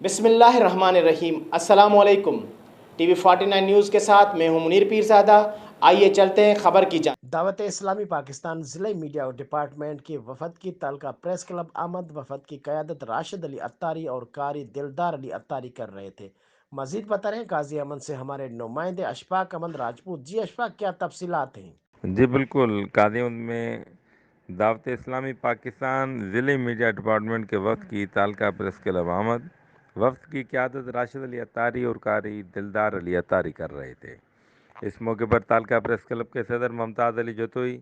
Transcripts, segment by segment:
بسم اللہ الرحمن الرحیم۔ السلام علیکم۔ ٹی وی 49 نیوز کے ساتھ میں ہوں منیر پیرزادہ۔ آئیے چلتے ہیں خبر کی جانب۔ دعوت اسلامی پاکستان ضلع میڈیا ڈپارٹمنٹ کے وفد کی تعلقہ پریس کلب آمد۔ وفد کی قیادت راشد علی عطاری اور قاری دلدار علی عطاری کر رہے تھے۔ مزید بتا رہے ہیں قاضی امن سے ہمارے نمائندے اشفاق احمد راجپوت۔ جی اشفاق، کیا تفصیلات ہیں؟ جی بالکل، قاضی امن میں دعوت اسلامی پاکستان ضلع میڈیا ڈپارٹمنٹ کے وفد کی تعلقہ پریس کلب آمد۔ وفد کی قیادت راشد علی عطاری اور قاری دلدار علی عطاری کر رہے تھے۔ اس موقع پر تعلقہ پریس کلب کے صدر ممتاز علی جتوئی،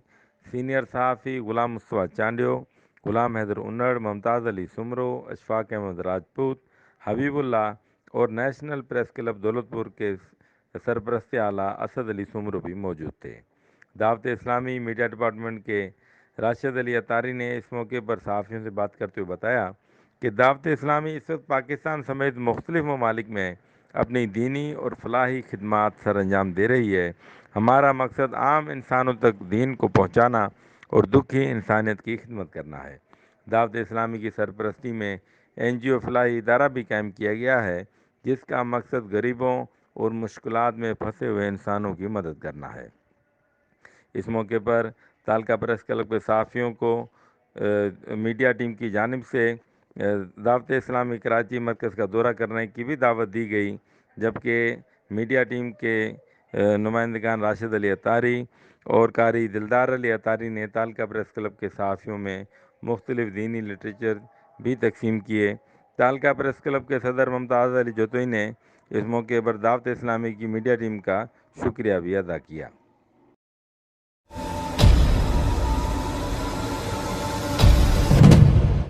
سینئر صحافی غلام مصطفیٰ چانڈیو، غلام حیدر انڑ، ممتاز علی سمرو، اشفاق احمد راجپوت، حبیب اللہ اور نیشنل پریس کلب دولت پور کے سرپرست اعلیٰ اسد علی سمرو بھی موجود تھے۔ دعوت اسلامی میڈیا ڈپارٹمنٹ کے راشد علی عطاری نے اس موقع پر صحافیوں سے بات کرتے ہوئے بتایا کہ دعوت اسلامی اس وقت پاکستان سمیت مختلف ممالک میں اپنی دینی اور فلاحی خدمات سر انجام دے رہی ہے۔ ہمارا مقصد عام انسانوں تک دین کو پہنچانا اور دکھی انسانیت کی خدمت کرنا ہے۔ دعوت اسلامی کی سرپرستی میں این جی او فلاحی ادارہ بھی قائم کیا گیا ہے، جس کا مقصد غریبوں اور مشکلات میں پھنسے ہوئے انسانوں کی مدد کرنا ہے۔ اس موقع پر تعلقہ پریس کلب کے صحافیوں کو میڈیا ٹیم کی جانب سے دعوت اسلامی کراچی مرکز کا دورہ کرنے کی بھی دعوت دی گئی، جبکہ میڈیا ٹیم کے نمائندگان راشد علی عطاری اور قاری دلدار علی عطاری نے تعلقہ پریس کلب کے صحافیوں میں مختلف دینی لٹریچر بھی تقسیم کیے۔ تعلقہ پریس کلب کے صدر ممتاز علی جتوئی نے اس موقع پر دعوت اسلامی کی میڈیا ٹیم کا شکریہ بھی ادا کیا۔